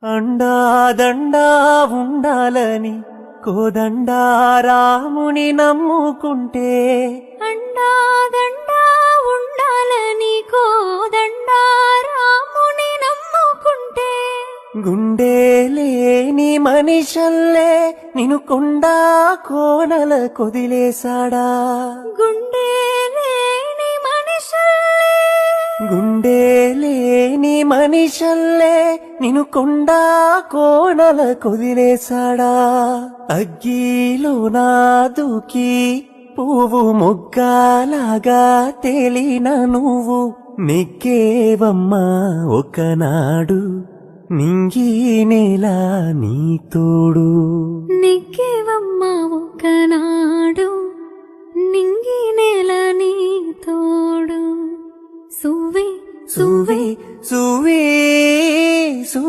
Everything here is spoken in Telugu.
అండాదండా ఉండాలని కోదండా రాముని నమ్ముకుంటే అండాదండా ఉండాలని కోదండా రాముని నమ్ముకుంటే గుండె లేని మనిషల్లే నిన్ను కొండా కోనల కొదిలేశాడా గుండె లేని మనిషల్లే గుండె లేని మనిషల్లే నిన్ను కొండా కోనల కొదిలేశాడా అగ్గిలో నా దూకి పువ్వు మొగ్గలాగా తేలిన నువ్వు నెక్కేవమ్మా ఒకనాడు నింగి నేల నీ తోడు నెక్కేవమ్మా ఒకనాడు నింగి నేల నీ తోడు సువ్వే సువే సువే సు